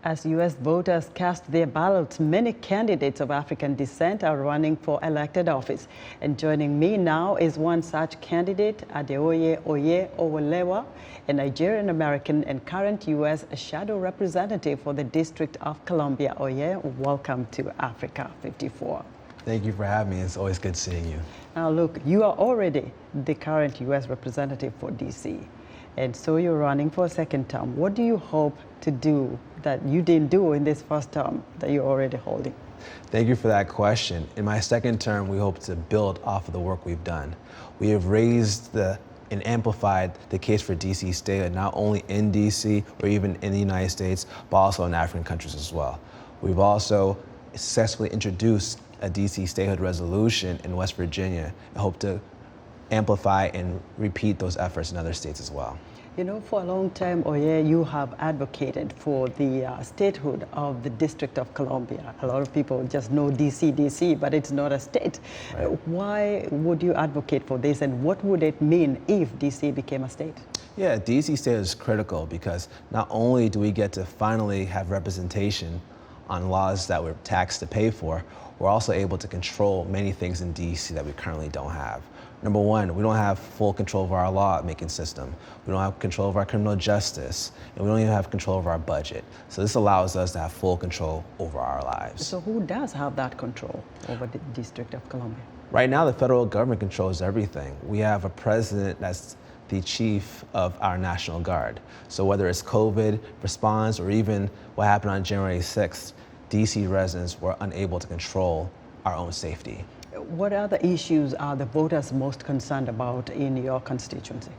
As U.S. voters cast their ballots, many candidates of African descent are running for elected office. And joining me now is one such candidate, Oye Owolewa, a Nigerian American and current U.S. shadow representative for the District of Columbia. Oye, welcome to Africa 54. Thank you for having me. It's always good seeing you. Now look, you are already the current U.S. representative for D.C. And so you're running for a second term. What do you hope to do that you didn't do in this first term that you're already holding? Thank you for that question. In my second term, we hope to build off of the work we've done. We have raised and amplified the case for DC statehood, not only in DC or even in the United States, but also in African countries as well. We've also successfully introduced a DC statehood resolution in West Virginia and hope to amplify and repeat those efforts in other states as well. You know, for a long time, Oye, you have advocated for the statehood of the District of Columbia. A lot of people just know DC, but it's not a state. Right. Why would you advocate for this, and what would it mean if DC became a state? Yeah, DC statehood is critical because not only do we get to finally have representation on laws that we're taxed to pay for, we're also able to control many things in DC that we currently don't have. Number one, we don't have full control of our law-making system. We don't have control of our criminal justice, and we don't even have control of our budget. So this allows us to have full control over our lives. So who does have that control over the District of Columbia? Right now, the federal government controls everything. We have a president that's the chief of our National Guard. So whether it's COVID response or even what happened on January 6th, DC residents were unable to control our own safety. What other issues are the voters most concerned about in your constituency?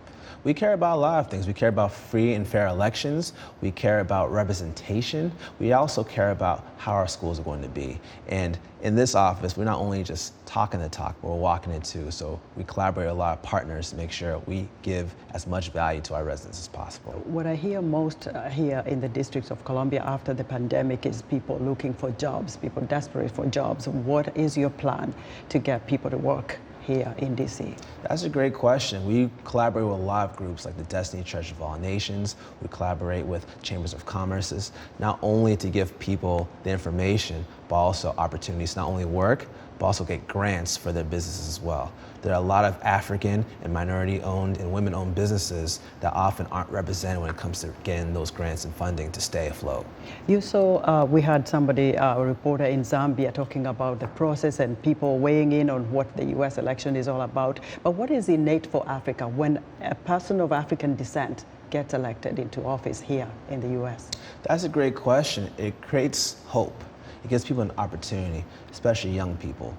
We care about a lot of things. We care about free and fair elections. We care about representation. We also care about how our schools are going to be. And in this office, we're not only just talking the talk, but we're walking it too. So we collaborate with a lot of partners to make sure we give as much value to our residents as possible. What I hear most here in the District of Columbia after the pandemic is people looking for jobs, people desperate for jobs. What is your plan to get people to work here in DC? That's a great question. We collaborate with a lot of groups like the Destiny Church of All Nations. We collaborate with chambers of commerces, not only to give people the information, but also opportunities to not only work, but also get grants for their businesses as well. There are a lot of African and minority-owned and women-owned businesses that often aren't represented when it comes to getting those grants and funding to stay afloat. You saw, we had somebody, a reporter in Zambia, talking about the process and people weighing in on what the U.S. election is all about. But what is innate for Africa when a person of African descent gets elected into office here in the U.S.? That's a great question. It creates hope. It gives people an opportunity, especially young people.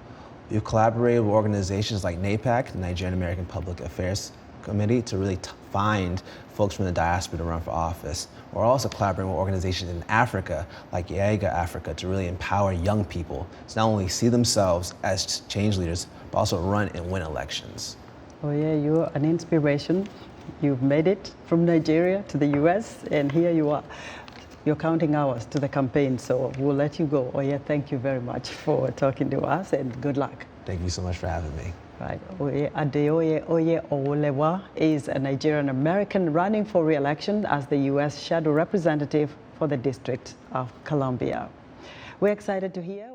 We've collaborated with organizations like NAPAC, the Nigerian American Public Affairs Committee, to really find folks from the diaspora to run for office. We're also collaborating with organizations in Africa, like Oye Africa, to really empower young people to not only see themselves as change leaders, but also run and win elections. Oh yeah, you're an inspiration. You've made it from Nigeria to the US, and here you are. You're counting hours to the campaign, so we'll let you go. Oye, thank you very much for talking to us, and good luck. Thank you so much for having me. Right. Oye Owolewa is a Nigerian American running for re-election as the U.S. shadow representative for the District of Columbia. We're excited to hear